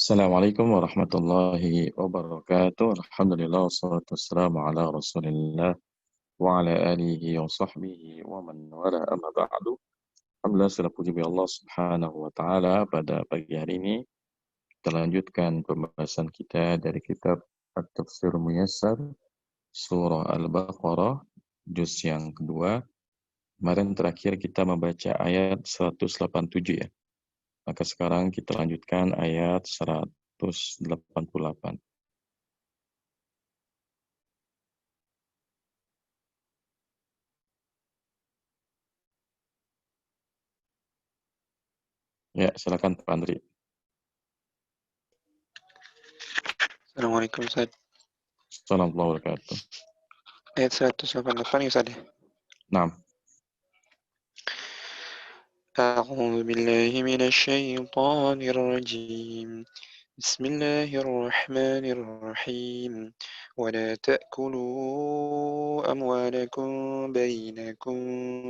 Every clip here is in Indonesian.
Assalamualaikum warahmatullahi wabarakatuh. Alhamdulillah wassalatu wassalamu ala Rasulillah wa ala alihi wa sahbihi wa man wala amma ba'du. Alhamdulillah segala puji bagi Allah Subhanahu wa taala. Pada pagi hari ini kita lanjutkan pembahasan kita dari kitab At-Tafsir Muyassar surah Al-Baqarah juz yang kedua. Kemarin terakhir kita membaca ayat 187 ya. Maka sekarang kita lanjutkan ayat 188. Ya, silakan Pak Andri. Assalamualaikum Ustaz. Assalamualaikum warahmatullahi wabarakatuh. Ayat 188 ya Ustaz. Nah, أعوذ بالله من الشيطان الرجيم بسم الله الرحمن الرحيم ولا تأكلوا أموالكم بينكم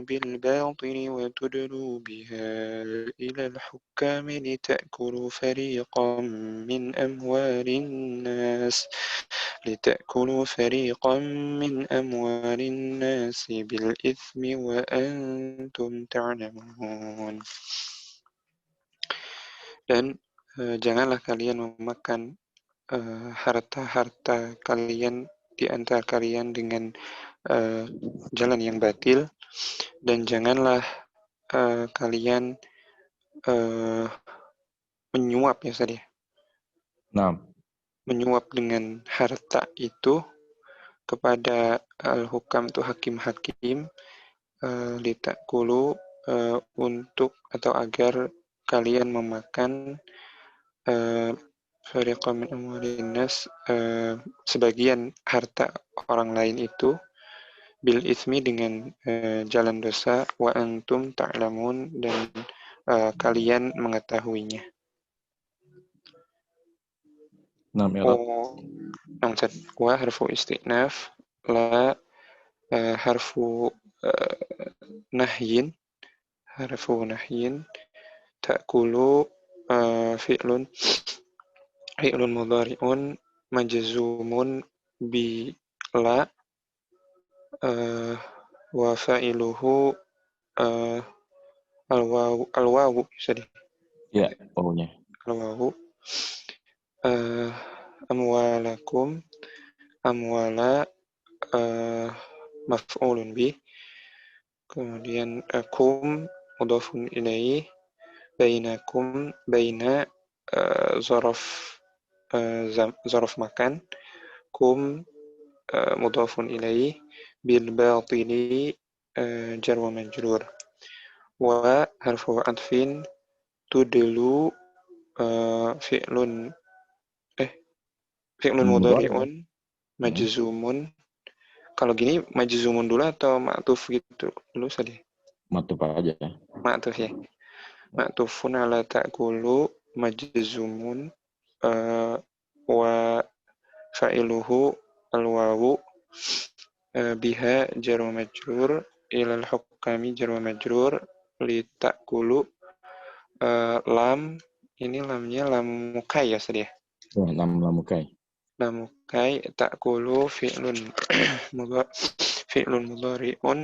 بالباطل وتدلوا بها إلى الحكام لتأكلوا فريقا من أموال الناس بالإثم وأنتم تعلمون. Dan janganlah kalian memakan harta-harta kalian di antara kalian dengan jalan yang batil, dan janganlah kalian menyuap ya Ustaz ya. nah, Menyuap dengan harta itu kepada al-hukam itu hakim-hakim, litakulu untuk atau agar kalian memakan fariqan min amwalin nas, sebagian harta orang lain itu bil ismi dengan jalan dosa, wa antum ta'lamun, dan kalian mengetahuinya. nah, Merah. Wa harfu istinaf, la harfu nahyin, ta'kulu fi'lun mudhari'un majzumun bi la, wa fa'iluhu al-wawu sedih. Ya, pokoknya. Al-wawu amwalakum, amwala maf'ulun bi, kemudian kum mudhafun ilaih, bainakum, baina zaraf makan, kum mudhafun ilaih, bil batili jar wa majrur, wa harfu atfin, tudlu fi'lun mudhari'un majzumun. Kalau gini majzumun dulu atau ma'tuf gitu dulu saja? Mantap aja. Ma'tuf ya. Ma'tufun ala ta'kulu majzumun, wa fa'iluhu al-wawu, biha jar wa majrur, ilal hukami jar wa majrur, li ta'kulu lam, ini lamnya lam mukai ya saja. Ya, lam mukai. Lam mukai, ta'kulu fi'lun mudhari'un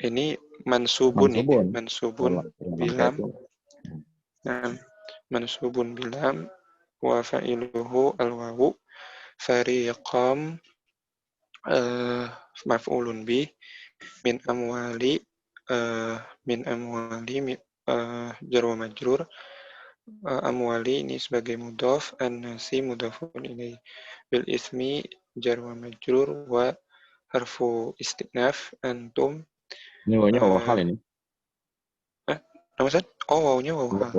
ini mansubun ya, mansubun bilam, mansubun bilam, wa fa'iluhu al-wawu, fariqam maf'ulun bi, min amwali jar wa majrur, amwali ini sebagai mudhaf, an-nasi mudhafun ilaih, bil ismi jar wa majrur, wa harfu istinaf, antum. Ini wawunya wawu hal ini. Nama Ustaz? Oh, wawunya wawu hal.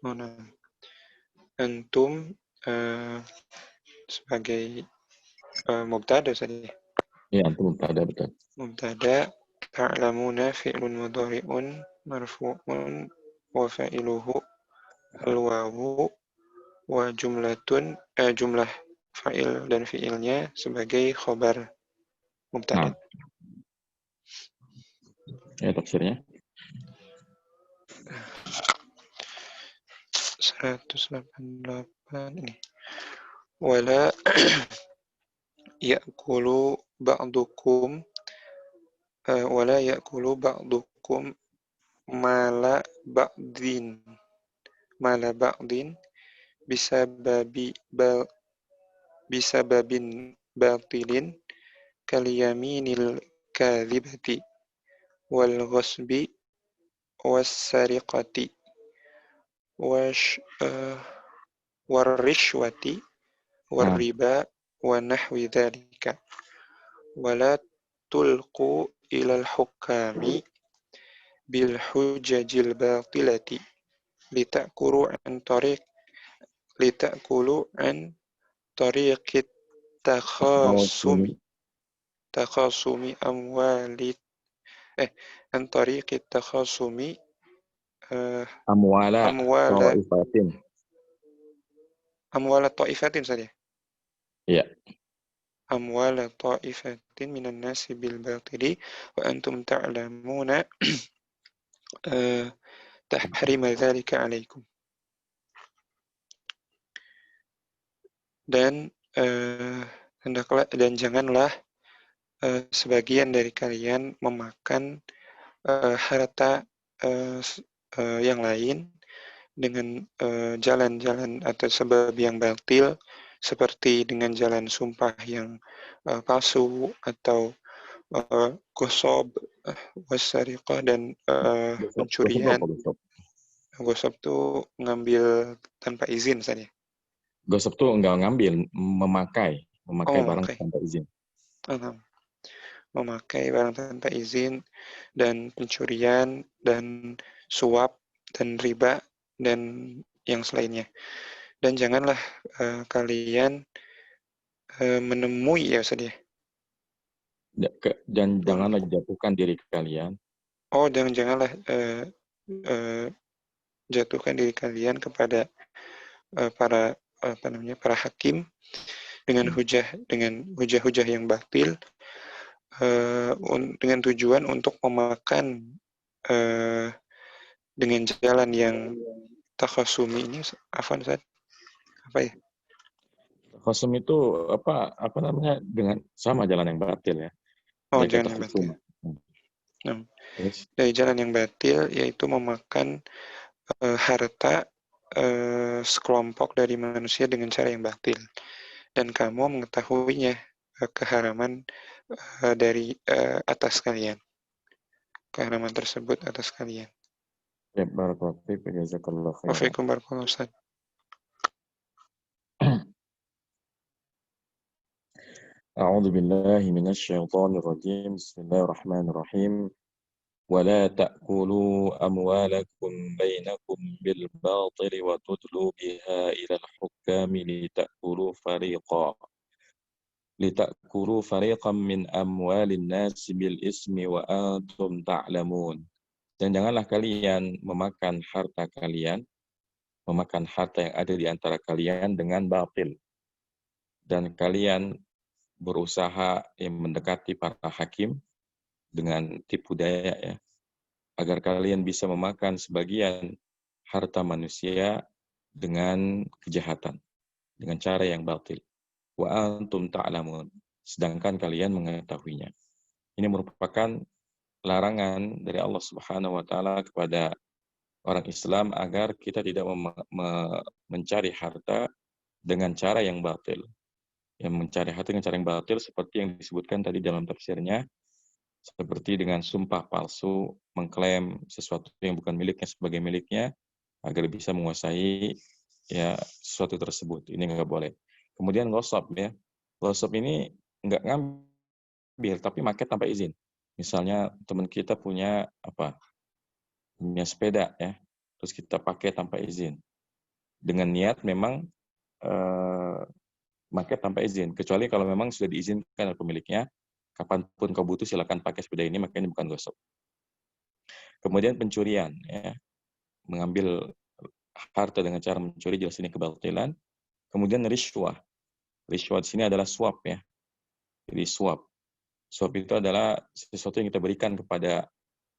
Oh, nah. Antum sebagai mubtada saja. Ya, antum mubtada, betul. Mubtada, ta'lamuna fi'lun mudhari'un marfu'un wa fa'iluhu al-wawu, wa jumlah fa'il dan fi'ilnya sebagai khobar mubtada. Ya, tafsirnya. 188 ini. Wala ya'kulu ba'dukum wala ya'kulu ba'dukum mala ba'din bisababi bisababin batilin kaliyaminil kadhibati wal ghasbi was sariqati warrishwati warriba wa nahwi dzalika wala tulqu ilal hukami bil hujajil batilati litakulu an tariqit takhasumi amwalit an tariqit takhasumi Amwala ta'ifatin saja. Iya. Amwala ta'ifatin minan nasi bil batili wa antum ta'lamuna tahrima dzalika 'alaikum. Dan janganlah sebagian dari kalian memakan harta yang lain dengan jalan-jalan atau sebab yang batil, seperti dengan jalan sumpah yang palsu atau gosab, wasariqah, dan pencurian. Gosab itu ngambil tanpa izin saja. Gosip tuh enggak ngambil, memakai barang Memakai. tanpa izin. Memakai barang tanpa izin, dan pencurian, dan suap, dan riba, dan yang selainnya. Dan janganlah kalian menemui ya saja. Dan janganlah jatuhkan diri kalian. Janganlah jatuhkan diri kalian kepada para hakim dengan hujah-hujah yang batil, dengan tujuan untuk memakan dengan jalan yang takhasumi ini. Apa ya? Takhasum itu apa namanya, dengan sama jalan yang batil ya. Jalan yang batil. Dari jalan yang batil, yaitu memakan harta sekelompok dari manusia dengan cara yang batil, dan kamu mengetahuinya keharaman dari atas kalian, keharaman tersebut atas kalian. Ya, barakallahu fiik, jazakallahu khairan. Waalaikumsalam warahmatullahi wabarakatuh. A'udzu billahi minasyaitonir rajim. Bismillahirrahmanirrahim. ولا تأكلوا أموالكم بينكم بالباطل وتدلوا بها إلى الحكام لتأكلوا فريقا من أموال الناس بالإثم وأنتم تعلمون. Dan janganlah kalian memakan harta yang ada di antara kalian dengan batil, dan kalian berusaha mendekati para hakim dengan tipu daya ya, agar kalian bisa memakan sebagian harta manusia dengan kejahatan, dengan cara yang batil. Wa antum ta'lamun, sedangkan kalian mengetahuinya. Ini merupakan larangan dari Allah Subhanahu wa taala kepada orang Islam agar kita tidak mencari harta dengan cara yang batil. Yang mencari harta dengan cara yang batil seperti yang disebutkan tadi dalam tafsirnya, seperti dengan sumpah palsu, mengklaim sesuatu yang bukan miliknya sebagai miliknya agar bisa menguasai ya sesuatu tersebut. Ini nggak boleh. Kemudian ghasab ya. Ghasab ini nggak ngambil tapi pakai tanpa izin. Misalnya teman kita punya sepeda ya, terus kita pakai tanpa izin. Dengan niat memang pakai tanpa izin, kecuali kalau memang sudah diizinkan oleh pemiliknya. Kapanpun kau butuh silakan pakai sepeda ini, makanya ini bukan ghasab. Kemudian pencurian, ya, mengambil harta dengan cara mencuri, jelas ini kebatilan. Kemudian rishwah di sini adalah suap ya. Jadi suap itu adalah sesuatu yang kita berikan kepada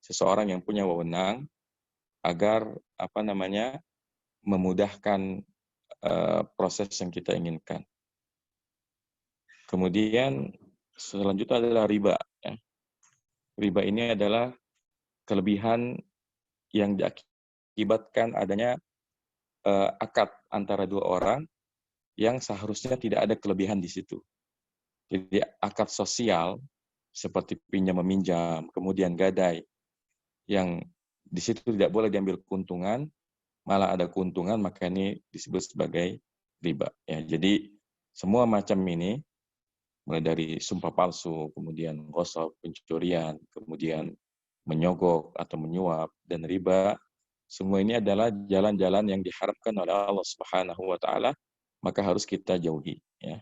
seseorang yang punya wewenang agar memudahkan proses yang kita inginkan. Kemudian selanjutnya adalah riba. Ya. Riba ini adalah kelebihan yang diakibatkan adanya akad antara dua orang yang seharusnya tidak ada kelebihan di situ. Jadi akad sosial seperti pinjam meminjam, kemudian gadai, yang di situ tidak boleh diambil keuntungan, malah ada keuntungan, maka ini disebut sebagai riba. Ya, jadi semua macam ini, mulai dari sumpah palsu, kemudian gosok, pencurian, kemudian menyogok atau menyuap, dan riba, semua ini adalah jalan-jalan yang diharapkan oleh Allah Subhanahu wa Ta'ala, maka harus kita jauhi. Ya.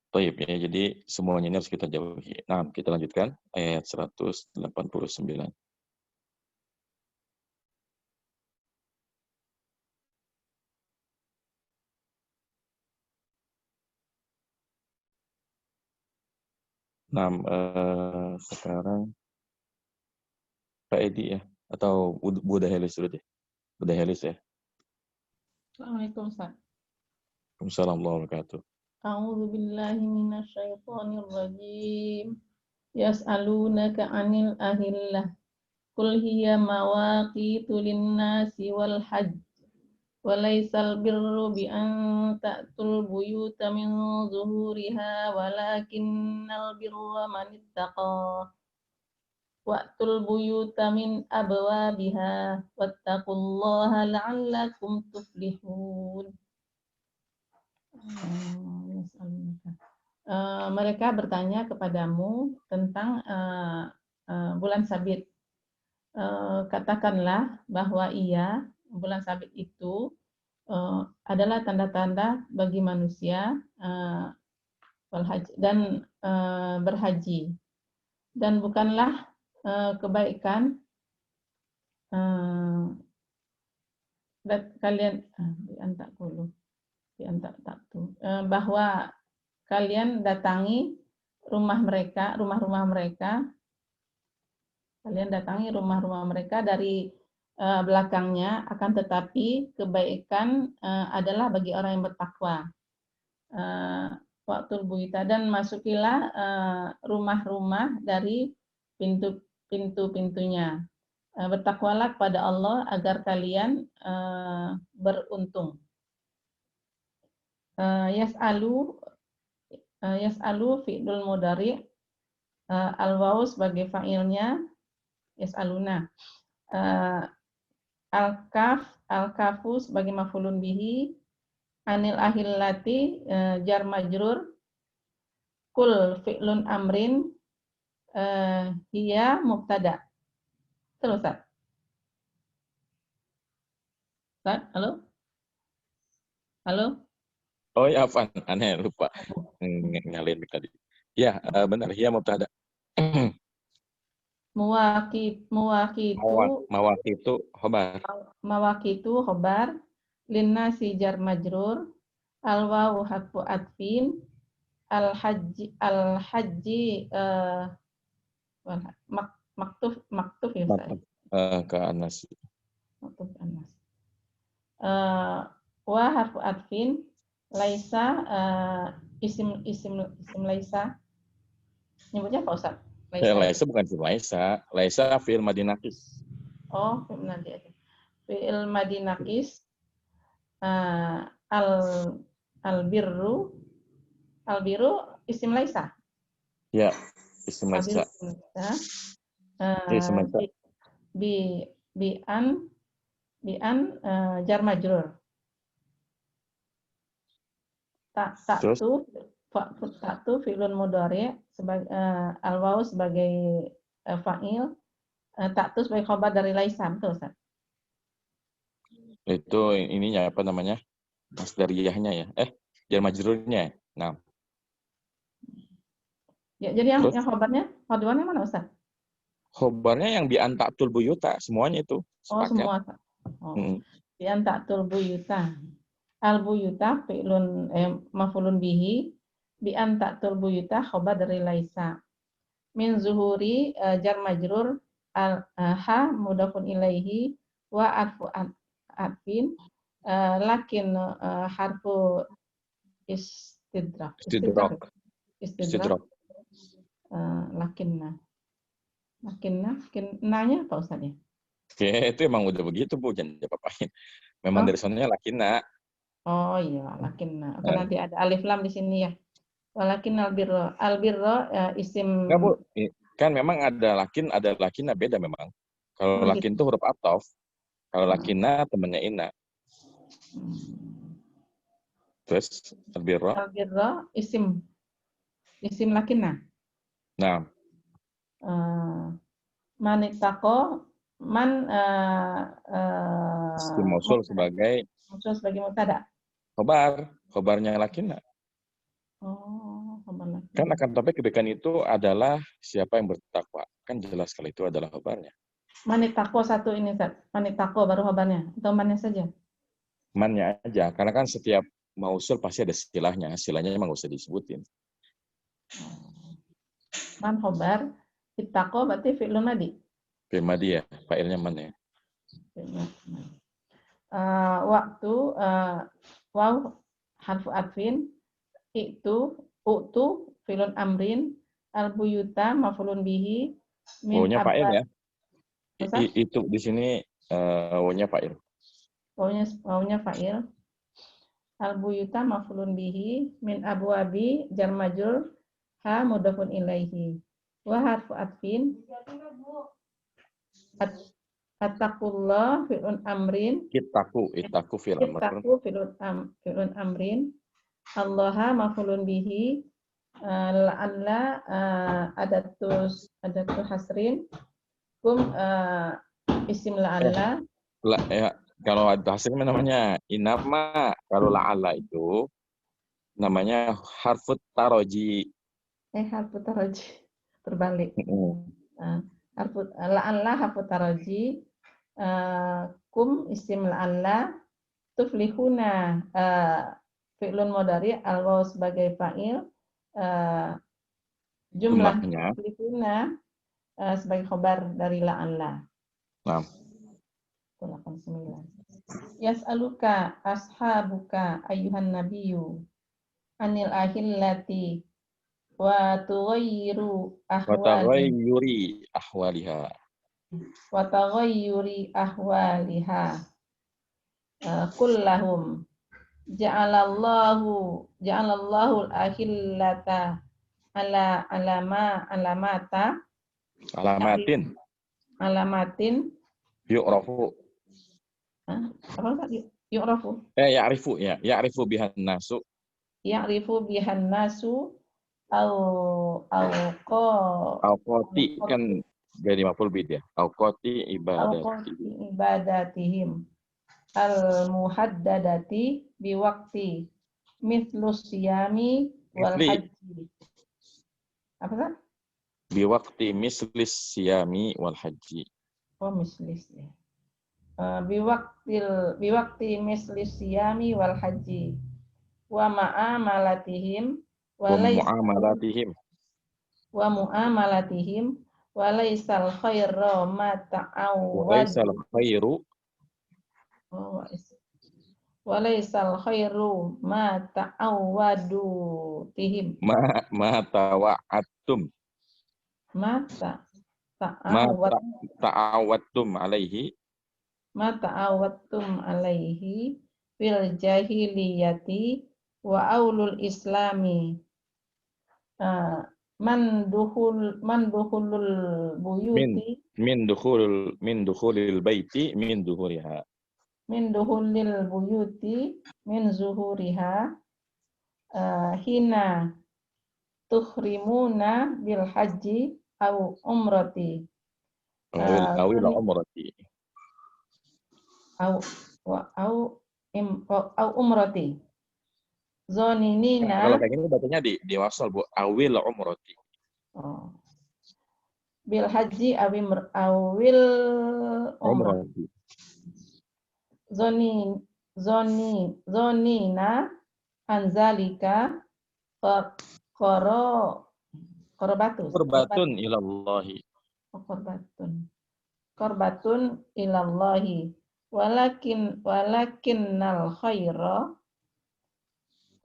Taib, ya, jadi semuanya ini harus kita jauhi. Nah, kita lanjutkan ayat 189. Nah, sekarang Pak Edi ya, atau Buddha Helis dulu deh. Buddha Helis ya. Assalamualaikum Ustaz. Waalaikumsalam warahmatullahi wabarakatuh. A'udzu billahi minasyaitonir rajim. Yas'alunaka 'anil ahillah. Qul hiya mawaqitu lin-nasi wal hajj. Walaysal birru bi an ta'tul buyuta min zuhuriha walakinnal birra man ittaqa. Wa'tul buyuta min abwabiha wattaqullaha la'allakum tuflihun. Mereka bertanya kepadamu tentang bulan sabit. Katakanlah bahwa bulan sabit itu adalah tanda-tanda bagi manusia dan berhaji. Dan bukanlah kebaikan kalian bahwa kalian datangi rumah-rumah mereka dari belakangnya, akan tetapi kebaikan adalah bagi orang yang bertakwa. Waktu buyuta, dan masukilah rumah-rumah dari pintu-pintunya. Bertakwalah kepada Allah agar kalian beruntung. Yas'alu fi'lul mudhari, al-wawu sebagai fa'ilnya yas'aluna, al-kafu sebagai maf'ulun bihi, anil ahillati jar majrur, kul fi'lun amrin, hiya mubtada. Terus Ustaz. Halo? Oh ya, Afan, aneh lupa nyalain mic tadi. Ya, benar, hiya mubtada. Mawaqitu khobar, linnasi jar majrur, al-wawu harfu atfin, al-hajji maktuf ya Ustaz. Ke Anas. Maktuf Anas. Wa harfu atfin, laisa isim laisa. Nyebutnya apa Ustaz? Laisa bukan Laisa. Laisa fi'il madhi naqis. Oh, fi'il madhi naqis. Al-birru isim laisa. Ya, isim laisa. Bi an jar majrur. Ta'tu fi'lun mudhari sebagai al-wawu sebagai fa'il, ta'tu sebagai khabar dari laisa, betul Ustaz? Itu ininya apa namanya? Masdariyahnya ya. Jar majrurnya. Nah. Ya, jadi yang khabarnya mana Ustaz? Khobarnya yang bi an ta'tul buyuta, semuanya itu. Sepakat. Oh, semua. Bi an ta'tul buyuta. Al-buyuta fi'lun maf'ulun bihi, bi an ta'tul buyuta khabar dari laisa. Min zuhuri jar majrur, ha mudafun ilaihi wa atfin lakin harfu istidrak Istidrak. lakinnanya apa Ustaz ya? Oke, itu emang udah begitu Bu, jangan diapa-apain. Memang dari sononya lakinna. Oh iya, lakinna. Karena nanti ada alif lam di sini ya. Walakin albirro isim. Enggak Bu, kan memang ada lakinna beda memang. Kalau lakin itu huruf ataf. Kalau lakinna temannya inna. Terus albirro Isim lakinna. Nah, Manitako isim mausul sebagai mubtada. khobarnya lakinna. Oh, khobar lakinna. Kan akan topik kebaikan itu adalah siapa yang bertakwa. Kan jelas kalau itu adalah khobarnya. Manitako satu ini, Ustaz. Manitako baru khobarnya atau mannya saja? Mannya aja, karena kan setiap mausul pasti ada silahnya. Silahnya emang nggak usah disebutin. Man khobar, ittaqo berarti fi'lun madi. Fi'il madi ya, fa'ilnya man ya. Waktu waw harfu atfin, utu fi'lun amrin, al-buyuta maf'ulun bihi, min Wawnya fa'il ya. Masa? Itu di sini wawnya fa'il. Wawnya fa'il. Al-buyuta maf'ulun bihi, min abwabi jar majrur, ha mudhafun ilaihi. Wa harfu atfin attaqullah fi'lun amrin. Ittaqu fi'il amr. Ittaqu fi'lun amrin. Allaha maf'ulun bihi. La'alla adatu hasrin. Kum isim la'alla. Ya, kalau ada hasilnya namanya inama, kalau la'alla itu namanya harfut taroji. Harfu taraji terbalik. La'alla harfu taraji, kum isim la'alla, tuflihuna fi'lun mudhari al-waw sebagai fa'il, jumlahnya tuflihuna sebagai khobar dari la'alla. Nah. 89. Yas'aluka ashabuka ayyuhan nabiyyu anil ahillati wa tughayyuru ahwaliha kullahum ja'alallahu al-ahillata alamatin yu'rafu ya'rifu bihan nasu awqati kan dari maf'ul bih ya. Awqati ibadatihim al-muhaddadati biwaqti mithlus siyami wal haji. Apa kan? Biwaqti mislis siyami wal haji. Oh, mislis ya. Biwaqti mislis siyami wal haji. Wa mu'amalatihim walaisal khairu ma ta'awwadu tihim ta'awwadtum alaihi fil jahiliyati wa aulul islami man dukhulul buyuti min dukhulil baiti min duhuriha min dukhulil buyuti min zuhuriha hina tuhrimuna bil haji au umrati awil umrati au umrati zoninina. Kalau kayak gini bacanya di wasal Bu, awil umrati. Oh. Bil haji awil umrati. Zonina anzalika qurbatun ilallahi. Qurbatun. qurbatun ilallahi walakinnal khaira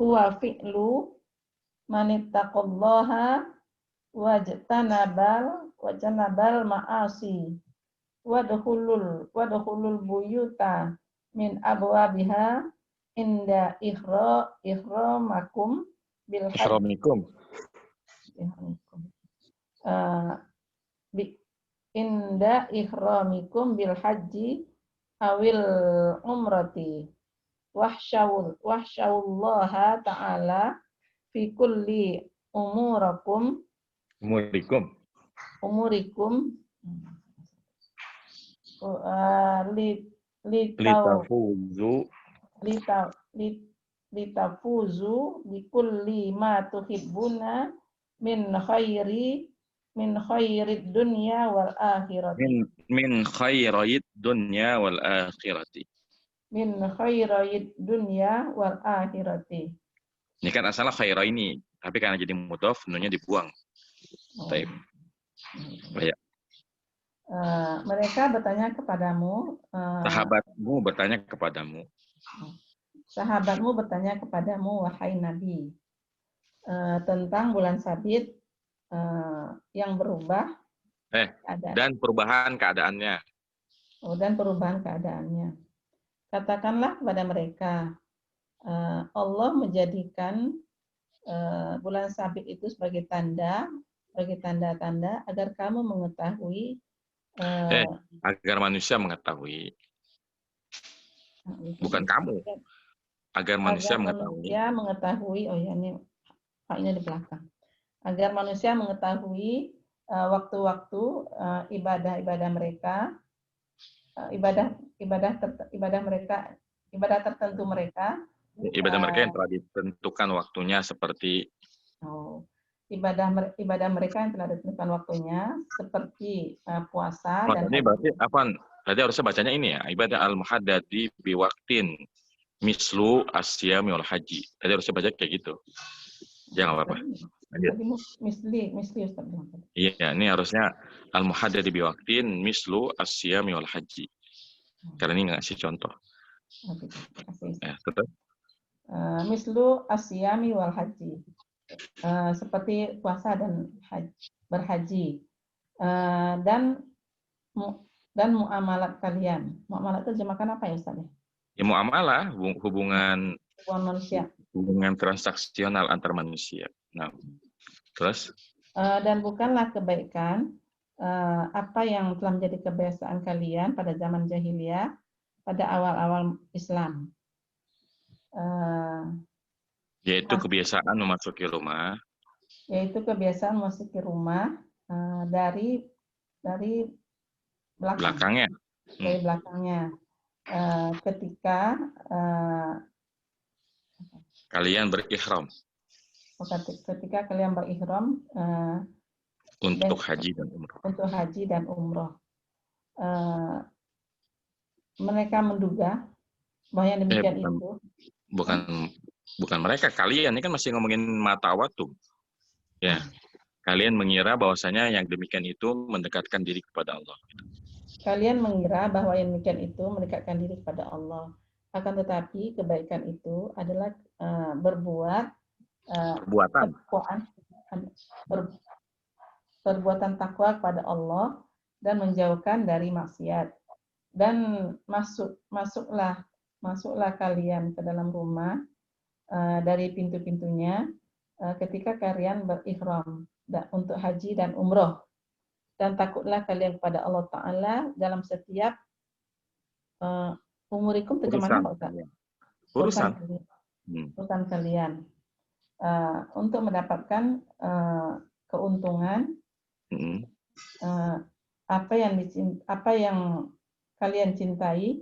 huwa fi'lu manittaqallaha wajtanabal ma'asi wadkhulul buyuta min abwabiha inda ihramakum bil hajj inda ihramikum bil haji awil umrati wahsyaullaha ta'ala fi kulli umurikum litafuzu bikulli ma tuhibbuna min khairid dunya wal akhirati min khairid dunya wal akhirati. Ini kan asalnya khaira ini, tapi karena jadi mudhaf nunnya dibuang. Baik. Baik. Mereka bertanya kepadamu, sahabatmu bertanya kepadamu, wahai Nabi, tentang bulan sabit yang berubah dan perubahan keadaannya. Dan perubahan keadaannya. Katakanlah kepada mereka, Allah menjadikan bulan sabit itu sebagai tanda-tanda agar kamu mengetahui. Agar manusia mengetahui. Bukan kamu. Agar manusia mengetahui. Oh ya, ini Pak-nya di belakang. Agar manusia mengetahui waktu-waktu ibadah mereka, ibadah tertentu mereka. Ibadah mereka yang telah ditentukan waktunya seperti ibadah mereka yang telah ditentukan waktunya seperti puasa dan ini berarti apa? Berarti harusnya bacanya ini ya, ibadah al-muhaddadi biwaktin mislu asyami wal haji. Tadi harusnya baca kayak gitu. Jangan apa-apa. Misli Ustaz. Iya, ini harusnya al-muhaddadi biwaktin mislu asyami wal haji. Karena ini ngasih contoh. Ya, mislu asyami wal haji. Seperti puasa dan berhaji. Dan muamalat kalian. Muamalat itu terjemahkan apa ya Ustaz? Ya, muamalah, hubungan manusia. Hubungan transaksional antar manusia. Nah, terus? Dan bukanlah kebaikan apa yang telah menjadi kebiasaan kalian pada zaman jahiliyah, pada awal-awal Islam. Yaitu kebiasaan memasuki rumah. Dari belakangnya. Dari belakangnya. Ketika kalian berihram. Ketika kalian berihram untuk haji dan umroh. Mereka menduga bahwa yang demikian itu. Bukan mereka, kalian ini kan masih ngomongin mata waktu. Ya. Kalian mengira bahwasanya yang demikian itu mendekatkan diri kepada Allah. Kalian mengira bahwa yang demikian itu mendekatkan diri kepada Allah. Akan tetapi kebaikan itu adalah perbuatan takwa kepada Allah dan menjauhkan dari maksiat. Dan masuklah kalian ke dalam rumah dari pintu-pintunya ketika kalian berihram untuk haji dan umroh. Dan takutlah kalian kepada Allah Ta'ala dalam setiap umurikum terjemahnya apa Ustaz? Urusan kalian. Untuk mendapatkan keuntungan apa yang kalian cintai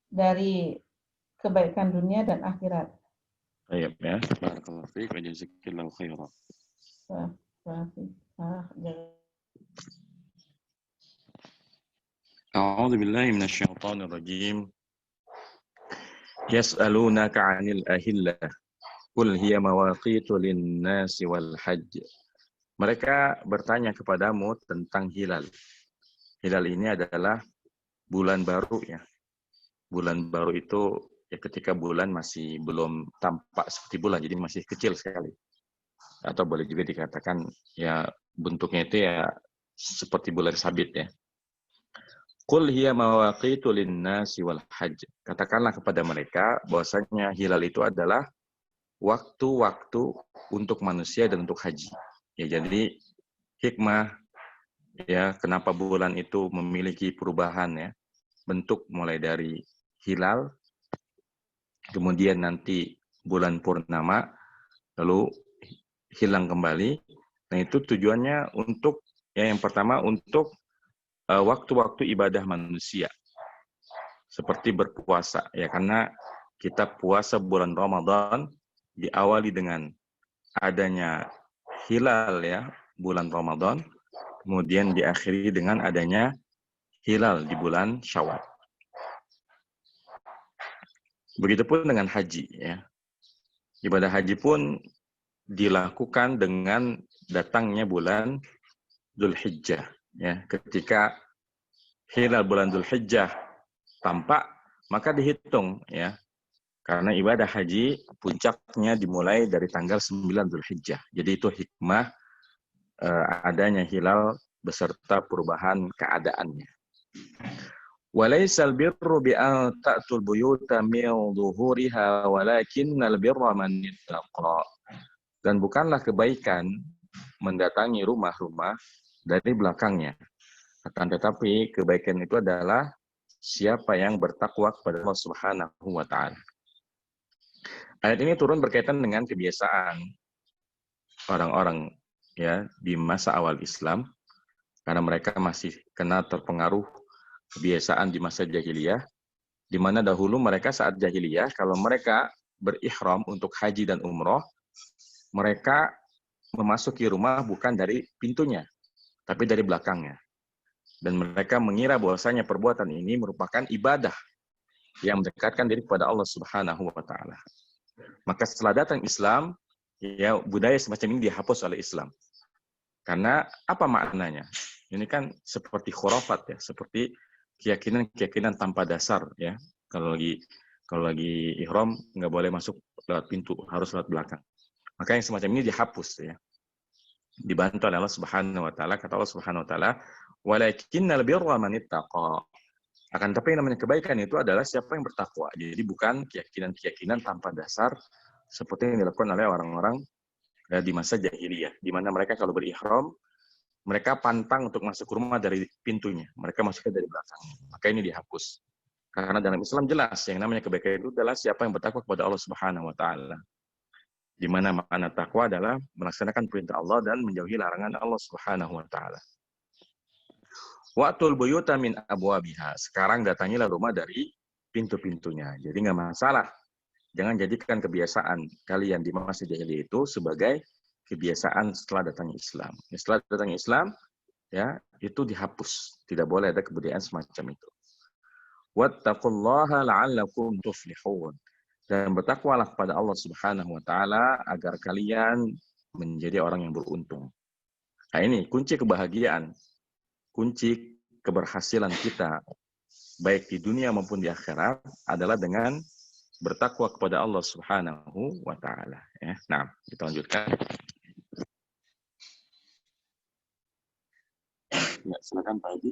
dari kebaikan dunia dan akhirat. Baik ya. Barakallahu fiik wa jazakillahu khairan. A'udzu billahi minasyaitonir rajim. Yas'alunaka 'anil ahillah. Qul hiya mawaqitu lin-nasi wal hajj. Mereka bertanya kepadamu tentang hilal. Hilal ini adalah bulan baru ya. Bulan baru itu ya ketika bulan masih belum tampak seperti bulan, jadi masih kecil sekali. Atau boleh juga dikatakan ya bentuknya itu ya seperti bulan sabit ya. Qul hiya mawaqitu lin-nasi wal hajj. Katakanlah kepada mereka bahwasanya hilal itu adalah waktu-waktu untuk manusia dan untuk haji. Ya, jadi hikmah ya kenapa bulan itu memiliki perubahan ya bentuk mulai dari hilal, kemudian nanti bulan purnama, lalu hilang kembali. Nah itu tujuannya untuk ya yang pertama untuk waktu-waktu ibadah manusia seperti berpuasa ya, karena kita puasa bulan Ramadan diawali dengan adanya hilal ya bulan Ramadan, kemudian diakhiri dengan adanya hilal di bulan Syawal. Begitupun dengan haji ya. Ibadah haji pun dilakukan dengan datangnya bulan Dzulhijjah ya. Ketika hilal bulan Dzulhijjah tampak, maka dihitung ya. Karena ibadah haji puncaknya dimulai dari tanggal 9 Dzulhijjah. Jadi itu hikmah adanya hilal beserta perubahan keadaannya. Walaisal birru bi an ta'tul buyuta min dhuhuriha walakinnal birra man ittaqa. Dan bukanlah kebaikan mendatangi rumah-rumah dari belakangnya. Akan tetapi kebaikan itu adalah siapa yang bertakwa kepada Allah Subhanahu wa taala. Ayat ini turun berkaitan dengan kebiasaan orang-orang ya di masa awal Islam, karena mereka masih kena terpengaruh kebiasaan di masa jahiliyah, di mana dahulu mereka saat jahiliyah kalau mereka berihram untuk haji dan umroh, mereka memasuki rumah bukan dari pintunya, tapi dari belakangnya. Dan mereka mengira bahwasanya perbuatan ini merupakan ibadah yang mendekatkan diri kepada Allah Subhanahu wa taala. Maka setelah datang Islam, ya budaya semacam ini dihapus oleh Islam. Karena apa maknanya? Ini kan seperti khurafat ya, seperti keyakinan-keyakinan tanpa dasar ya. Kalau lagi ihram nggak boleh masuk lewat pintu, harus lewat belakang. Maka yang semacam ini dihapus ya. Dibantu oleh Allah Subhanahu wa taala, kata Allah Subhanahu wa taala, "Walakinnal birra man ittaqa." Akan tapi yang namanya kebaikan itu adalah siapa yang bertakwa. Jadi bukan keyakinan-keyakinan tanpa dasar seperti yang dilakukan oleh orang-orang di masa jahiliyah, di mana mereka kalau berihram mereka pantang untuk masuk rumah dari pintunya, mereka masuknya dari belakang. Maka ini dihapus. Karena dalam Islam jelas yang namanya kebaikan itu adalah siapa yang bertakwa kepada Allah Subhanahu wa taala. Di mana makna takwa adalah melaksanakan perintah Allah dan menjauhi larangan Allah Subhanahu wa taala. Wa'tul buyuta min abwabiha. Sekarang datangilah rumah dari pintu-pintunya. Jadi nggak masalah. Jangan jadikan kebiasaan kalian di masa jahiliyah itu sebagai kebiasaan setelah datangnya Islam. Setelah datangnya Islam, ya itu dihapus. Tidak boleh ada kebudayaan semacam itu. Wattaqullaha la'allakum tuflihun. Dan bertakwalah kepada Allah Subhanahu wa taala agar kalian menjadi orang yang beruntung. Nah, ini kunci kebahagiaan. Kunci keberhasilan kita baik di dunia maupun di akhirat adalah dengan bertakwa kepada Allah Subhanahu wa taala ya. Nah, kita lanjutkan. Ya, silakan Pak Haji.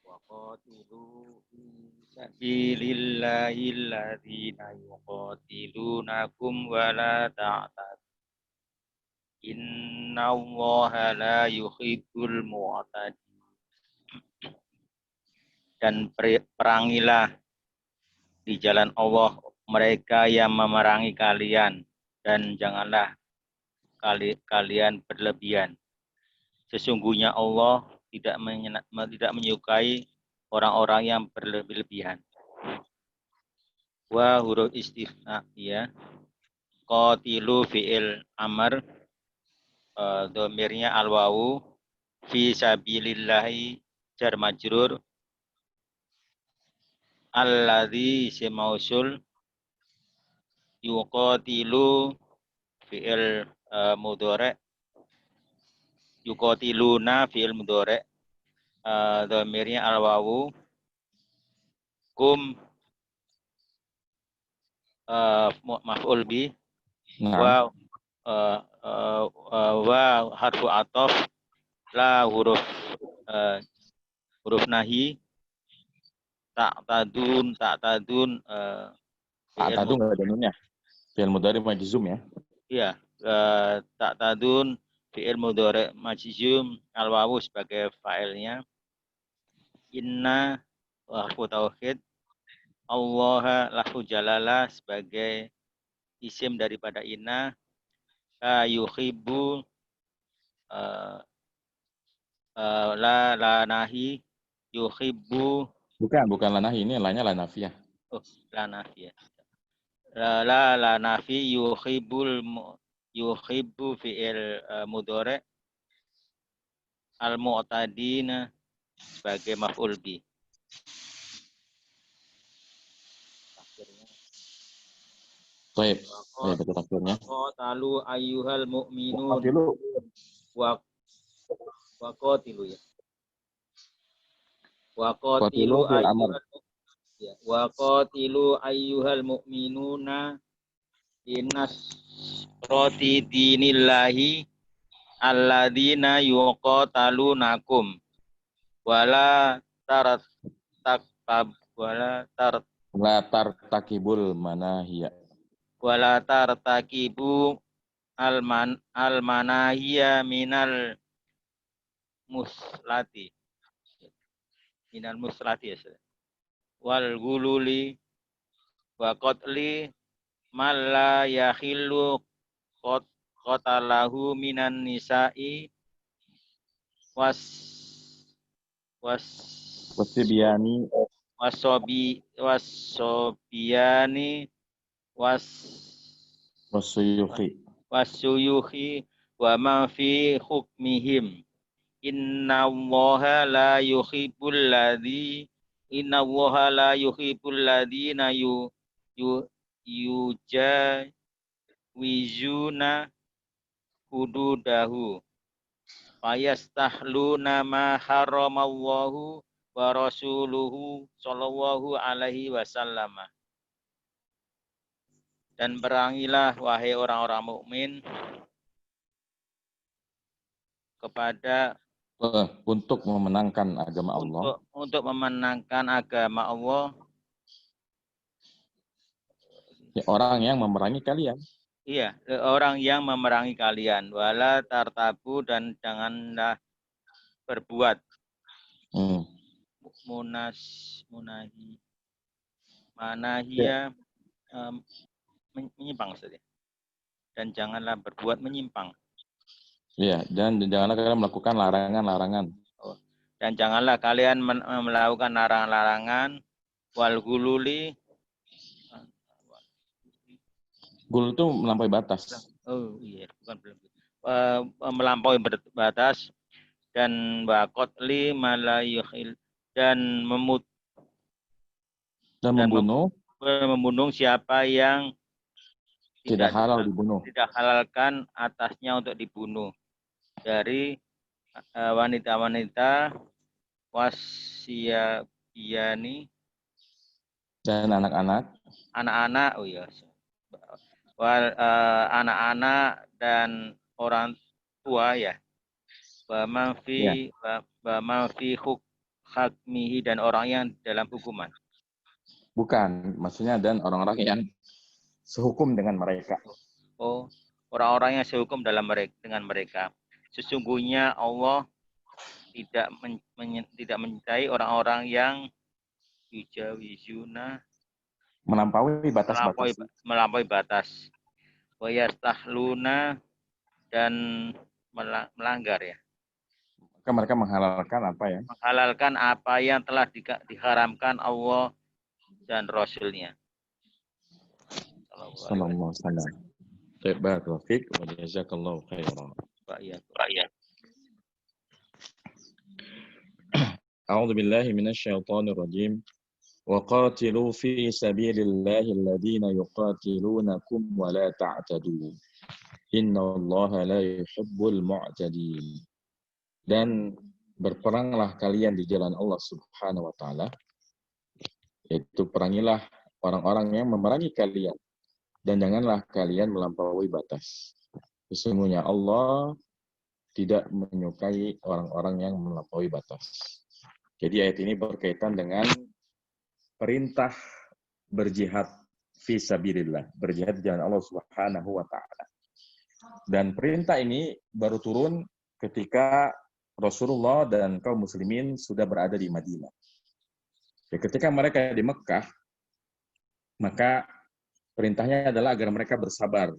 Waqatilu fi sabilillahil ladzina yuqatilunakum wa la ta'tadu. Innallaha la yuhibbul mu'tadin. Dan perangilah di jalan Allah mereka yang memerangi kalian, dan janganlah kalian berlebihan. Sesungguhnya Allah tidak menyukai orang-orang yang berlebihan. Wa huruf istifna ya. Qatilu fi'il amr, domirnya al-wawu, fi sabilillahi jar majrur, alladzi isim mausul, yuqatilu fi'il mudhari, yuqatiluna fi'il mudhari', dhamirnya al-wawu, kum maf'ul bi, Nah, wa harfu ataf, la huruf nahi, ta'tadun fi'il tadu nggak ada nunnya. Fi'il mudhari majzum ya. iya, ta'tadun fi'il mudhari' majzum, al-wawu sebagai fa'ilnya, inna harfu tauhid, Allah lafzu jalalah sebagai isim daripada inna, yuhibbu la nahi, yuhibbu Bukan lanah, ini lainnya lanafiyah. la nafi, la nafi, yuhibbu fi'il mudhari' al-mu'tadina sebagai maf'ul bi. Baik, betul takdirnya. Qatalu ayyuhal mu'minun wa qatilu ya. Wa qatilu ayyuhal mu'minuna inasrati dinillahi alladzina yuqatalunakum wala tartakibul manahiyah. Wala tartakibu al-manahiyya minal muslati ya. Wal gululi wa qatli man la yakhillu qatalahu minan nisa'i Wasibiyani wasuyuhi wa ma fi hukmihim innallaha la yuhibbul ladzina yujawizuna hududahu fayastahluna ma haramallahu wa rasuluhu sallallahu alaihi wasallam. Dan perangilah wahai orang-orang mukmin kepada untuk memenangkan agama Allah. Untuk memenangkan agama Allah. Ya, orang yang memerangi kalian. Iya, orang yang memerangi kalian. Wala tartabu, dan janganlah berbuat manahia menyimpang saja. Dan janganlah berbuat menyimpang. Iya, dan janganlah kalian melakukan larangan-larangan. Dan janganlah kalian melakukan larangan-larangan. Wal gululi. Gul itu melampaui batas. Oh iya, bukan belum. Melampaui batas dan waqatli malayuhil dan membunuh siapa yang tidak halal dibunuh. Tidak halalkan atasnya untuk dibunuh dari wanita-wanita wasiyabiyani dan anak-anak. Oh iya. Anak-anak dan orang tua ya. Wa man fi hakmihi, dan orang yang dalam hukuman. Bukan, maksudnya dan orang-orang yang sehukum dengan mereka. Oh, orang-orang yang sehukum dengan mereka. Sesungguhnya Allah tidak mencintai orang-orang yang yujawizuna, melampaui batas. Wa yastahluna, dan melanggar ya. Maka mereka menghalalkan apa ya? Menghalalkan apa yang telah diharamkan Allah dan Rasulnya. Sallallahu alaihi wasallam. Barakallahu fiik wa jazakallahu khairan. A'udzu billahi minasy syaithanir rajim. وَقَاتِلُوا فِي سَبِيلِ اللَّهِ الَّذِينَ يُقَاتِلُونَكُمْ وَلَا تَعْتَدُوا إِنَّ اللَّهَ لَا يُحِبُّ الْمُعْتَدِينَ. dan berperanglah kalian di jalan Allah Subhanahu wa taala, yaitu perangilah orang-orang yang memerangi kalian, dan janganlah kalian melampaui batas. Sesungguhnya Allah tidak menyukai orang-orang yang melampaui batas. Jadi ayat ini berkaitan dengan perintah berjihad fi sabilillah, berjihad di jalan Allah Subhanahu wa taala. Dan perintah ini baru turun ketika Rasulullah dan kaum muslimin sudah berada di Madinah. Ya, ketika mereka di Mekah, maka perintahnya adalah agar mereka bersabar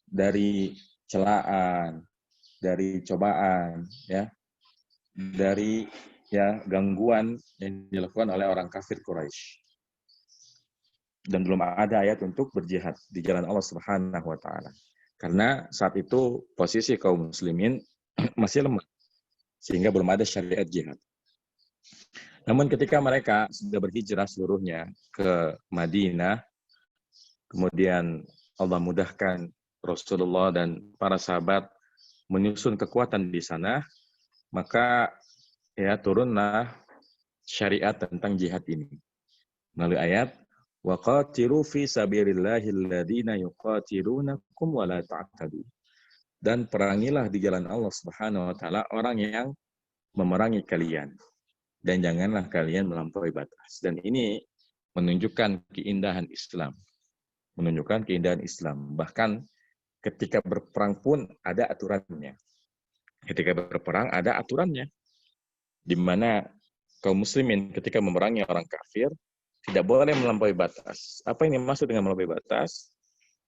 dari celaan, dari cobaan, ya, dari gangguan yang dilakukan oleh orang kafir Quraisy. Dan belum ada ayat untuk berjihad di jalan Allah Subhanahu wa taala. Karena saat itu posisi kaum muslimin masih lemah, sehingga belum ada syariat jihad. Namun ketika mereka sudah berhijrah seluruhnya ke Madinah, kemudian Allah mudahkan Rasulullah dan para sahabat menyusun kekuatan di sana, maka turunlah syariat tentang jihad ini melalui ayat waqatilu fi sabilillahil ladzina yuqatilunakum wa la ta'tadu. Dan perangilah di jalan Allah Subhanahu wa taala orang yang memerangi kalian, dan janganlah kalian melampaui batas. Dan ini menunjukkan keindahan Islam. Menunjukkan keindahan Islam. Bahkan ketika berperang pun ada aturannya. Ketika berperang ada aturannya. Di mana kaum muslimin ketika memerangi orang kafir tidak boleh melampaui batas. Apa yang dimaksud dengan melampaui batas?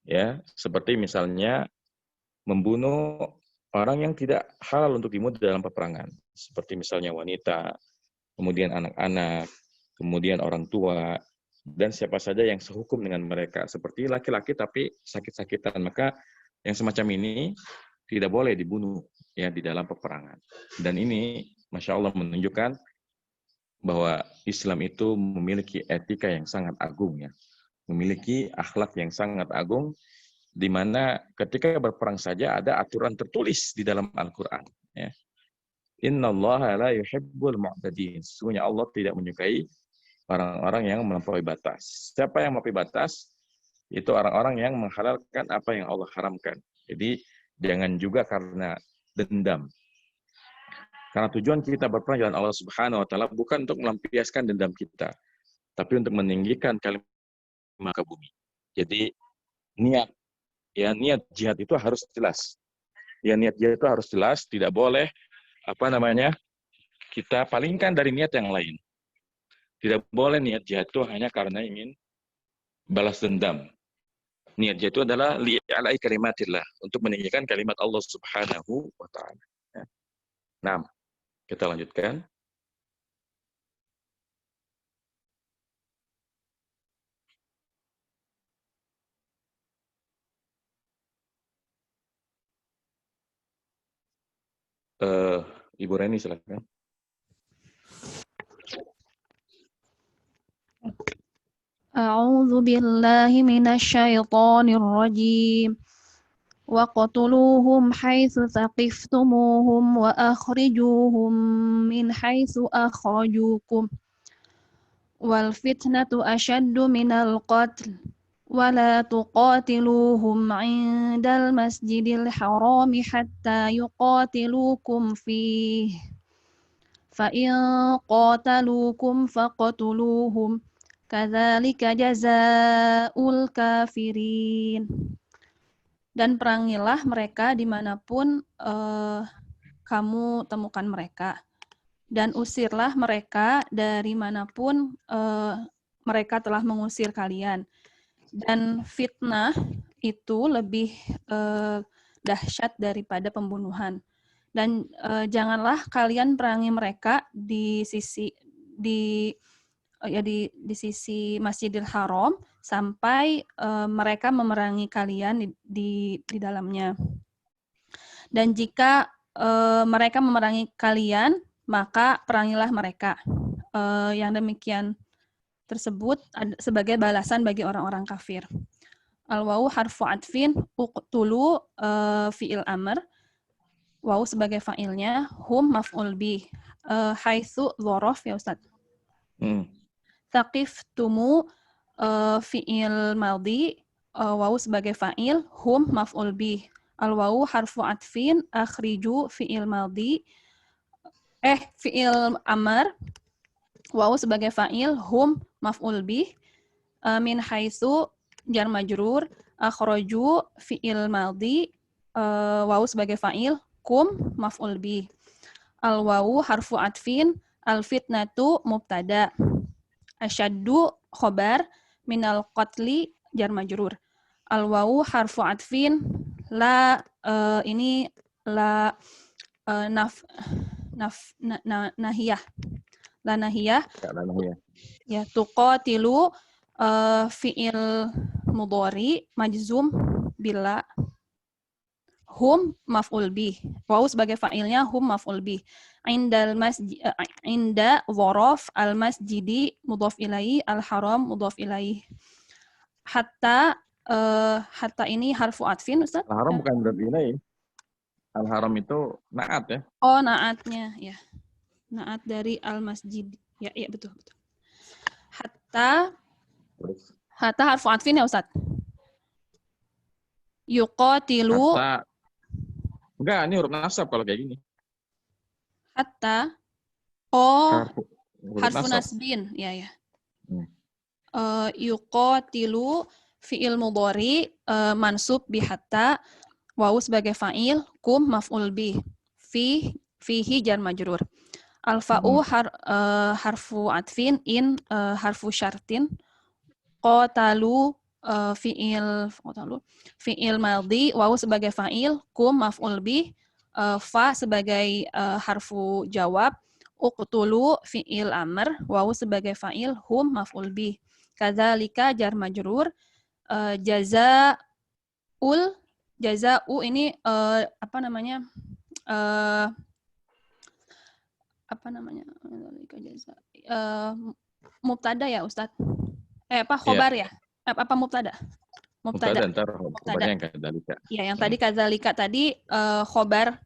Ya, seperti misalnya membunuh orang yang tidak halal untuk dibunuh dalam peperangan. Seperti misalnya wanita, kemudian anak-anak, kemudian orang tua, dan siapa saja yang sehukum dengan mereka. Seperti laki-laki tapi sakit-sakitan. Maka yang semacam ini tidak boleh dibunuh ya di dalam peperangan. Dan ini Masya Allah menunjukkan bahwa Islam itu memiliki etika yang sangat agung ya. Memiliki akhlak yang sangat agung, di mana ketika berperang saja ada aturan tertulis di dalam Al-Quran. Ya. Innallaha la yuhibbul mu'tadin. Sesungguhnya Allah tidak menyukai orang-orang yang melampaui batas. Siapa yang melampaui batas? Itu orang-orang yang menghalalkan apa yang Allah haramkan. Jadi jangan juga karena dendam. Karena tujuan kita berperang jalan Allah Subhanahu wa taala bukan untuk melampiaskan dendam kita, tapi untuk meninggikan kalimat ke bumi. Jadi niat jihad itu harus jelas. Ya, niat jihad itu harus jelas, tidak boleh kita palingkan dari niat yang lain. Tidak boleh niat jihad itu hanya karena ingin balas dendam. Niat jihad itu adalah li'ala'i kalimatillah, untuk meninggikan kalimat Allah Subhanahu wa taala. Nah, kita lanjutkan. Ibu Reni silakan. A'udzu billahi minasyaitonir rajim. وَاقْتُلُوهُمْ حَيْثُ ثَقِفْتُمُوهُمْ وَأَخْرِجُوهُمْ مِنْ حَيْثُ أَخْرَجُوكُمْ وَالْفِتْنَةُ أَشَدُّ مِنَ الْقَتْلِ وَلَا تُقَاتِلُوهُمْ عِندَ الْمَسْجِدِ الْحَرَامِ حَتَّى يُقَاتِلُوكُمْ فِيهِ فَإِنْ قَاتَلُوكُمْ فَاقْتُلُوهُمْ كَذَلِكَ جَزَاءُ الْكَافِرِينَ. Dan perangilah mereka dimanapun kamu temukan mereka. Dan usirlah mereka dari manapun mereka telah mengusir kalian. Dan fitnah itu lebih dahsyat daripada pembunuhan. Dan janganlah kalian perangi mereka di sisi Masjidil Haram sampai mereka memerangi kalian di dalamnya. Dan jika mereka memerangi kalian, maka perangilah mereka. Yang demikian tersebut sebagai balasan bagi orang-orang kafir. Al-wawu harfu atfin, uqtulu fi'il amr. wawu sebagai fa'ilnya, hum maf'ul bih. Haitsu dzaraf ya Ustaz. Taqiftumu fi'il madhi, wawu sebagai fa'il, hum maf'ul bih. Al-wawu harfu atfin, akhriju fi'il madhi, fi'il amr, wawu sebagai fa'il, hum maf'ul bih. Min haitsu jar majrur, akhraju fi'il madhi, wawu sebagai fa'il, kum maf'ul bih. Al-wawu harfu atfin, al-fitnatu mubtada. Asyaddu khobar, minal qatli jar majrur. Al-wawu harfu atfin, la ini la nahiyah. La nahiyah. Ya, tuqatilu fi'il mudhari majzum bila hum maf'ul bih. Wawu sebagai fa'ilnya hum maf'ul bih. Inda dzaraf al-masjidi mudhaf ilaihi, al-haram mudhaf ilaihi. Hatta ini harfu atfin, Ustaz? Al-haram bukan mudhaf ilaihi. Al-haram itu na'at ya. Oh, na'atnya ya. Na'at dari al-masjid. Ya, betul. Hatta harfu atfin ya, Ustaz? Yuqatilu. Enggak, ini huruf nasab kalau kayak gini. Hatta. Harfu nasbin. Ya. Yuqatilu fi'il mudhari mansub bi hatta, wawu sebagai fa'il, kum maf'ul bih. Fihi jar majrur. Al-fa'u harfu atfin, in harfu syartin. Qatalu fi'il madhi, wawu sebagai fa'il, kum maf'ul bih, fa sebagai harfu jawab, uqtulu fi'il amr, wawu sebagai fa'il, hum maf'ul bih. Kadzalika jar majrur, jaza'u ini mubtada ya, Ustaz? Khobar ya? Apa mubtada? Mubtada yang kadzalika. Ya, yang tadi kadzalika tadi khobar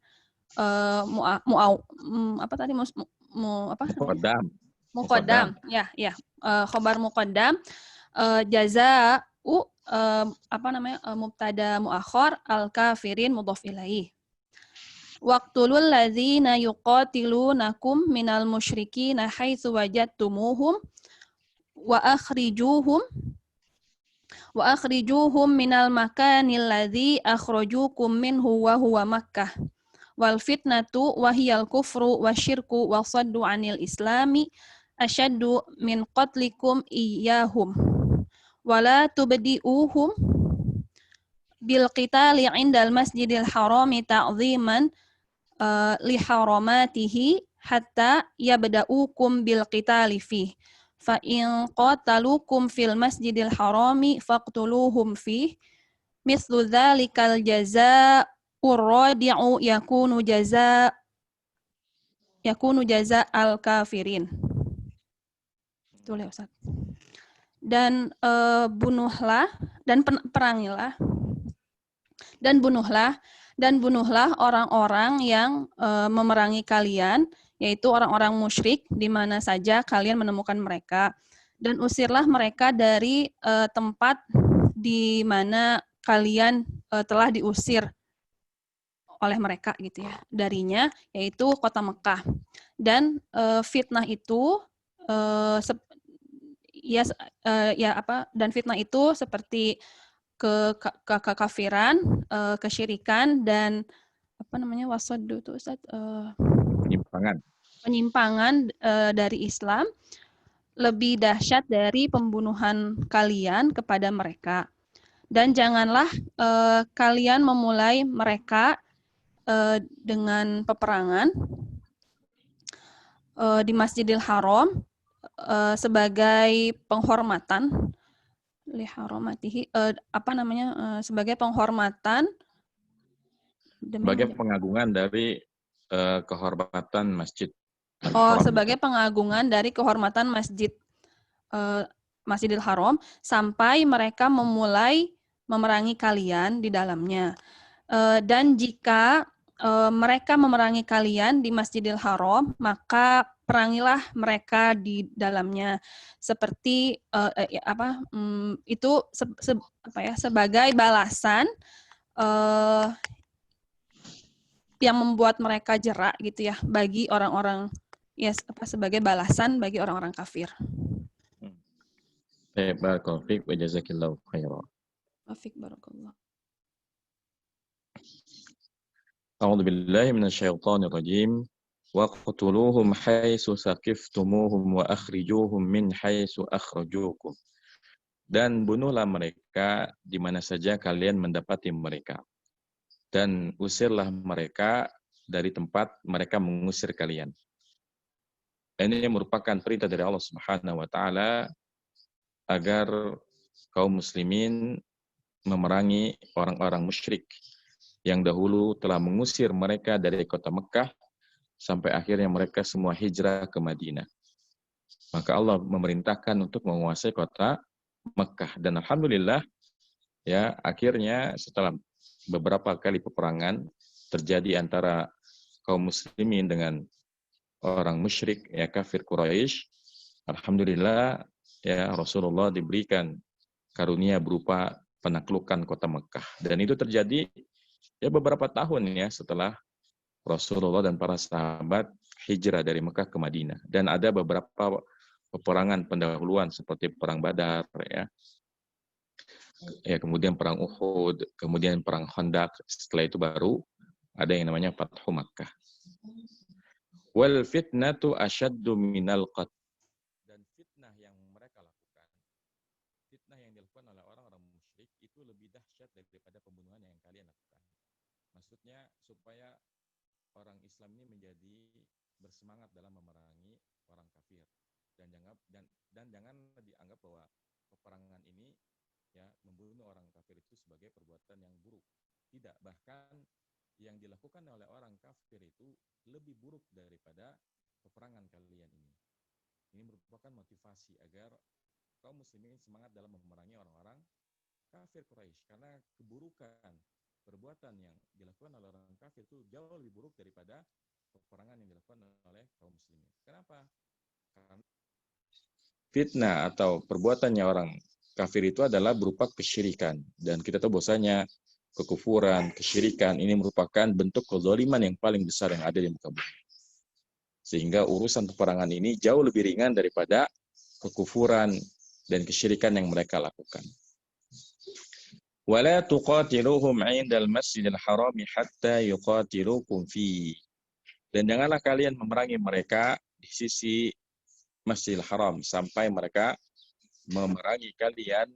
muqaddam. Ya. Khobar muqaddam, jaza'u mubtada muakhar, al-kafirin mudhaf ilaihi. Waqtulul ladzina yuqatilunakum minal musyrikina haitsu wajadtumuhum wa akhrijuhum minal makanil ladzi akhrajukum minhu wa huwa Makkah. Wal fitnatu wa hiyal kufru wasyirku wa saddu 'anil islami asyaddu min qatlikum iyyahum. Wala tubdi'uhum bil qitali 'indal masjidil harami ta'ziman li haramatihi hatta yabda'ukum bil qitali fih. Fa in qatalukum fil masjidil harami faqtuluhum fih. Mithlu dzalikal jazaa'ur radi'u yakunu jaza al-kafirin. Betul ya, Ustaz. Dan bunuhlah dan perangilah dan bunuhlah orang-orang yang memerangi kalian, yaitu orang-orang musyrik di mana saja kalian menemukan mereka, dan usirlah mereka dari tempat di mana kalian telah diusir oleh mereka gitu ya, darinya, yaitu kota Mekah. Dan fitnah itu dan fitnah itu seperti kekafiran, kesyirikan, dan wasaddu itu, Ustaz, penyimpangan dari Islam lebih dahsyat dari pembunuhan kalian kepada mereka. Dan janganlah kalian memulai mereka dengan peperangan di Masjidil Haram sebagai penghormatan liharamatihi, sebagai penghormatan, sebagai pengagungan dari kehormatan masjid. Sebagai pengagungan dari kehormatan Masjidil Haram, sampai mereka memulai memerangi kalian di dalamnya. Dan jika mereka memerangi kalian di Masjidil Haram, maka perangilah mereka di dalamnya. Seperti itu sebagai balasan yang membuat mereka jerak gitu ya bagi orang-orang sebagai balasan bagi orang-orang kafir. Barakallahu fiik wa jazakillahu khairan. Afik barakallah. A'udzu billahi minasyaitonir rajim. Waqtuluhum haitsu saqiftumuhum wa akhrijuhum min haitsu akhrajukum. Dan bunuhlah mereka di mana saja kalian mendapati mereka. Dan usirlah mereka dari tempat mereka mengusir kalian. Ini merupakan perintah dari Allah Subhanahu wa taala agar kaum muslimin memerangi orang-orang musyrik yang dahulu telah mengusir mereka dari kota Mekah sampai akhirnya mereka semua hijrah ke Madinah. Maka Allah memerintahkan untuk menguasai kota Mekah, dan alhamdulillah ya akhirnya setelah beberapa kali peperangan terjadi antara kaum muslimin dengan orang musyrik ya kafir Quraisy, alhamdulillah ya Rasulullah diberikan karunia berupa penaklukan kota Mekah, dan itu terjadi ya beberapa tahun ya setelah Rasulullah dan para sahabat hijrah dari Mekah ke Madinah. Dan ada beberapa peperangan pendahuluan seperti perang Badar ya kemudian perang Uhud, kemudian perang Khandaq. Setelah itu baru ada yang namanya Fathu Makkah. Wal fitnatu asyaddu minal qatl. Dan fitnah yang mereka lakukan, fitnah yang dilakukan oleh orang-orang musyrik itu lebih dahsyat daripada pembunuhan yang kalian lakukan. Maksudnya supaya orang Islam ini menjadi bersemangat dalam memerangi orang kafir, dan jangan dianggap bahwa peperangan ini ya membunuh orang kafir itu sebagai perbuatan yang buruk. Tidak, bahkan yang dilakukan oleh orang kafir itu lebih buruk daripada peperangan kalian ini. Ini merupakan motivasi agar kaum muslimin semangat dalam memerangi orang-orang kafir Quraisy, karena keburukan perbuatan yang dilakukan oleh orang kafir itu jauh lebih buruk daripada peperangan yang dilakukan oleh kaum muslimin. Kenapa? Karena fitnah atau perbuatannya orang kafir itu adalah berupa kesyirikan, dan kita tahu bahwasanya kekufuran, kesyirikan ini merupakan bentuk kezaliman yang paling besar yang ada di muka bumi. Sehingga urusan peperangan ini jauh lebih ringan daripada kekufuran dan kesyirikan yang mereka lakukan. وَلَا تُقَاتِلُوهُمْ عِنْدَ الْمَسْجِدِ الْحَرَامِ حَتَّى يُقَاتِلُوكُمْ فِيهِ. Dan janganlah kalian memerangi mereka di sisi Masjidil Haram sampai mereka memerangi kalian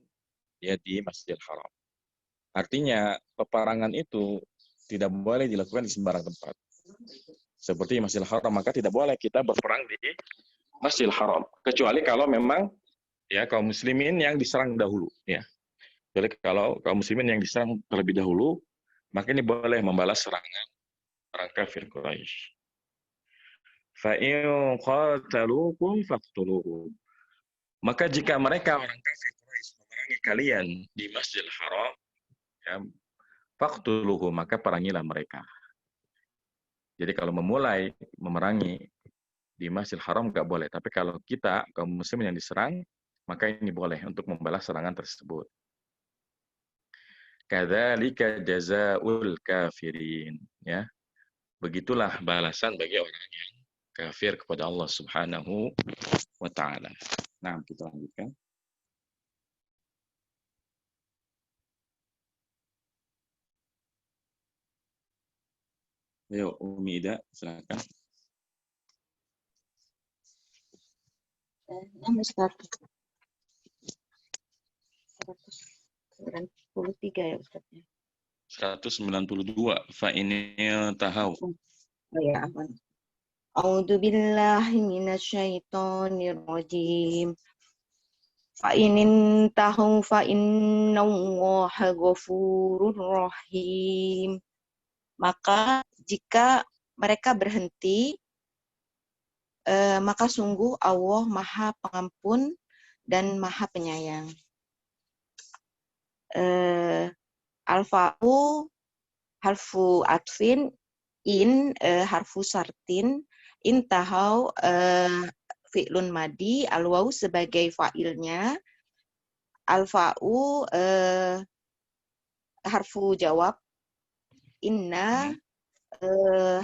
ya di Masjidil Haram. Artinya peperangan itu tidak boleh dilakukan di sembarang tempat. Seperti Masjidil Haram, maka tidak boleh kita berperang di Masjidil Haram kecuali kalau memang ya kaum muslimin yang diserang dahulu ya. Jadi kalau kaum muslimin yang diserang terlebih dahulu, maka ini boleh membalas serangan orang kafir Quraisy. Fa in qataluukum faqtuluhum. Maka jika mereka orang kafir Quraisy memerangi kalian di Masjidil Haram, ya, faqtuluhum, maka perangilah mereka. Jadi kalau memulai memerangi di Masjidil Haram nggak boleh, tapi kalau kita kaum muslimin yang diserang, maka ini boleh untuk membalas serangan tersebut. Kadzalika jazaa'ul kafirin, ya. Begitulah balasan bagi orang yang kafir kepada Allah Subhanahu wa taala. Nah, kita lanjutkan. Ayo, Umi Ida, silakan. Ustaz. 193 ya Ustaznya. 192. Fa ini tahu. Oh ya, aman. A'udzu billahi minasyaitonir rajim. Fa in tahu fa innallaha ghafurur rahim. Maka jika mereka berhenti, maka sungguh Allah Maha Pengampun dan Maha Penyayang. Al-fa'u harfu atfin In harfu sartin, intahau fi'lun madi, al-waw sebagai fa'ilnya, al-fa'u harfu jawab, inna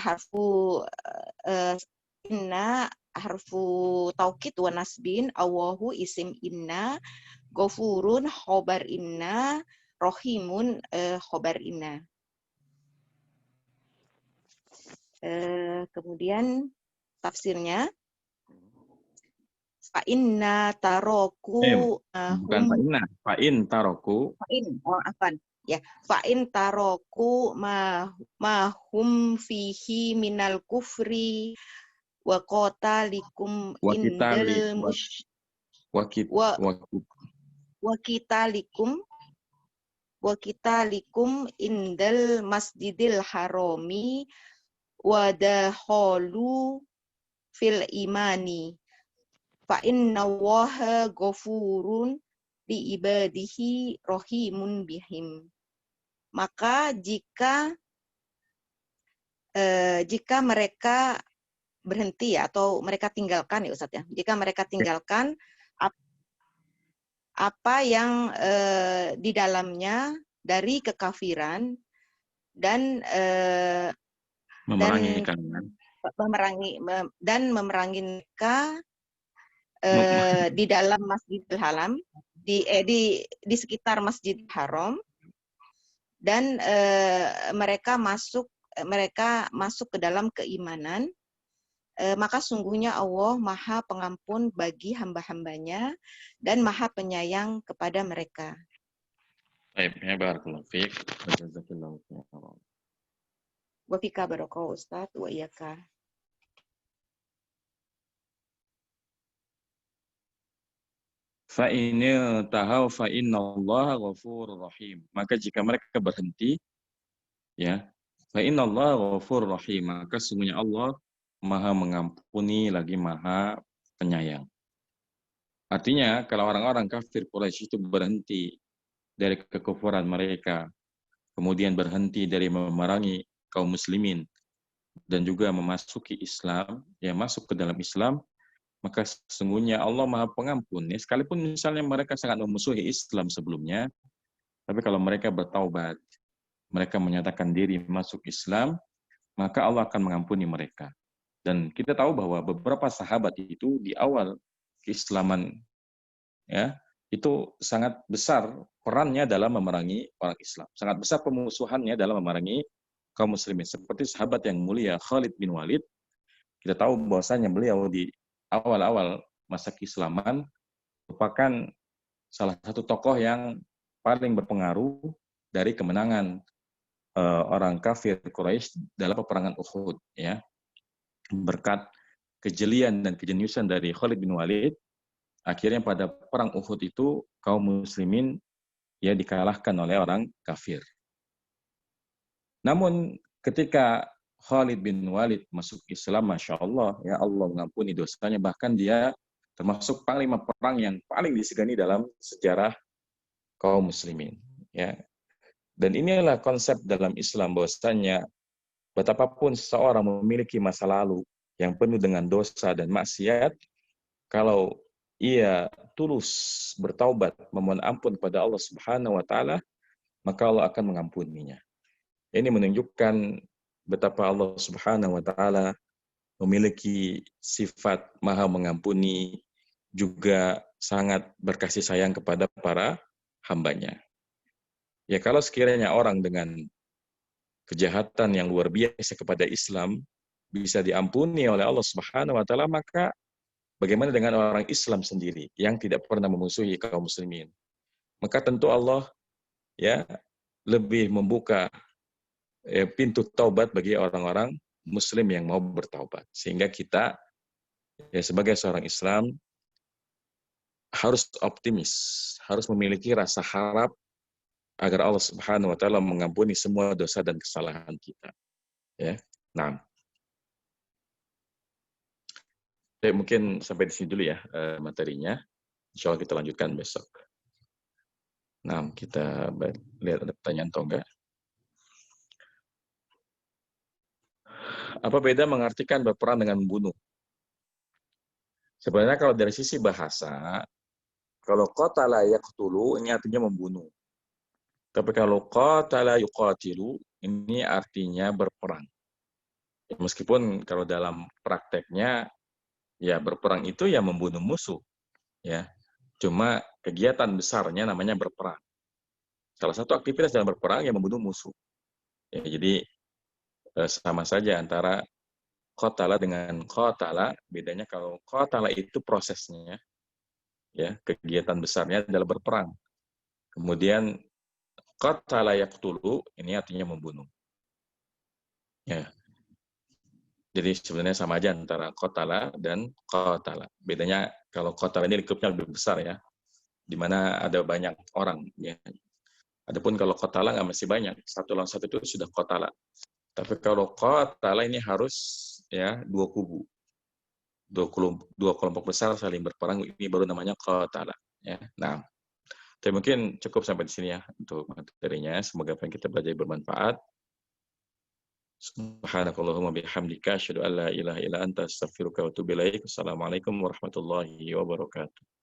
harfu inna harfu taukid wa nasbin, awahu isim inna, gofurun khobar inna, rohimun khobar inna. Kemudian tafsirnya, fa inna taroku Bukan fa'in taroku. afan. Ya, fa in taroku mahum fihi minal kufri wa qatalikum indal wa qitalikum indal masjidil harami wa dakhulu fil imani fa inna waha ghafurun li ibadihi rahimun bihim. Maka jika mereka berhenti atau mereka tinggalkan ya Ustaz ya. Jika mereka tinggalkan apa yang di dalamnya dari kekafiran dan Memerangi kalian. memerangi mereka di dalam Masjidil Haram, di sekitar Masjidil Haram, dan mereka masuk ke dalam keimanan, maka sungguhnya Allah Maha Pengampun bagi hamba-hambanya dan Maha Penyayang kepada mereka. Baik, barakallahu fiik. Jazakallahu khairan. Wa fika barakallahu Ustaz wa iyyaka. Fa ini tahau fa innallaha ghafurur rahim. Maka jika mereka berhenti, ya, fa innallaha ghafurur rahim, maka sesungguhnya Allah Maha mengampuni lagi Maha penyayang. Artinya kalau orang-orang kafir Quraisy itu berhenti dari kekufuran mereka, kemudian berhenti dari memerangi kaum muslimin dan juga memasuki Islam, ya masuk ke dalam Islam, maka sesungguhnya Allah Maha Pengampun. Ya, sekalipun misalnya mereka sangat memusuhi Islam sebelumnya, tapi kalau mereka bertaubat, mereka menyatakan diri masuk Islam, maka Allah akan mengampuni mereka. Dan kita tahu bahwa beberapa sahabat itu di awal keislaman, ya, itu sangat besar perannya dalam memerangi orang Islam. Sangat besar pemusuhannya dalam memerangi kaum muslimin. Seperti sahabat yang mulia Khalid bin Walid, kita tahu bahwasanya beliau di awal-awal masa keislaman merupakan salah satu tokoh yang paling berpengaruh dari kemenangan orang kafir Quraisy dalam peperangan Uhud, ya. Berkat kejelian dan kejeniusan dari Khalid bin Walid, akhirnya pada perang Uhud itu kaum muslimin ya dikalahkan oleh orang kafir. Namun ketika Khalid bin Walid masuk Islam, Masya Allah, ya Allah mengampuni dosanya, bahkan dia termasuk panglima perang yang paling disegani dalam sejarah kaum muslimin. Ya. Dan inilah konsep dalam Islam, bahwasanya betapapun seseorang memiliki masa lalu yang penuh dengan dosa dan maksiat, kalau ia tulus bertaubat, memohon ampun kepada Allah Subhanahu wa taala, maka Allah akan mengampuninya. Ini menunjukkan betapa Allah Subhanahu wa taala memiliki sifat Maha mengampuni, juga sangat berkasih sayang kepada para hambanya. Ya, kalau sekiranya orang dengan kejahatan yang luar biasa kepada Islam bisa diampuni oleh Allah Subhanahu wa taala, maka bagaimana dengan orang Islam sendiri yang tidak pernah memusuhi kaum muslimin? Maka tentu Allah ya lebih membuka pintu taubat bagi orang-orang muslim yang mau bertaubat. Sehingga kita ya sebagai seorang Islam harus optimis, harus memiliki rasa harap agar Allah Subhanahu wa taala mengampuni semua dosa dan kesalahan kita. Ya. Nah, mungkin sampai di sini dulu ya materinya. Insya Allah kita lanjutkan besok. Nah, kita lihat ada pertanyaan atau enggak. apa beda mengartikan berperang dengan membunuh? Sebenarnya kalau dari sisi bahasa, kalau qatala yaqtulu ini artinya membunuh. Tapi kalau qatala yuqatilu ini artinya berperang. Meskipun kalau dalam prakteknya ya berperang itu ya membunuh musuh, ya. Cuma kegiatan besarnya namanya berperang. Salah satu aktivitas dalam berperang yang membunuh musuh. Ya, jadi sama saja antara qatala dengan qatala, bedanya kalau qatala itu prosesnya, ya kegiatan besarnya adalah berperang. Kemudian qatala yaqtulu ini artinya membunuh. Ya. Jadi sebenarnya sama aja antara qatala dan qatala. Bedanya kalau qatala ini lingkupnya lebih besar ya, di mana ada banyak orang. Ya. Adapun kalau qatala nggak masih banyak, satu lawan satu itu sudah qatala. Tapi kalau qatala ini harus ya dua kubu, dua kelompok besar saling berperang, ini baru namanya qatala. Ya. Nah, tapi mungkin cukup sampai di sini ya untuk materinya. Semoga apa yang kita belajar bermanfaat. Subhanakallahumma bihamdika asyhadu an la ilaha illa anta astaghfiruka wa atubu ilaik. Assalamualaikum warahmatullahi wabarakatuh.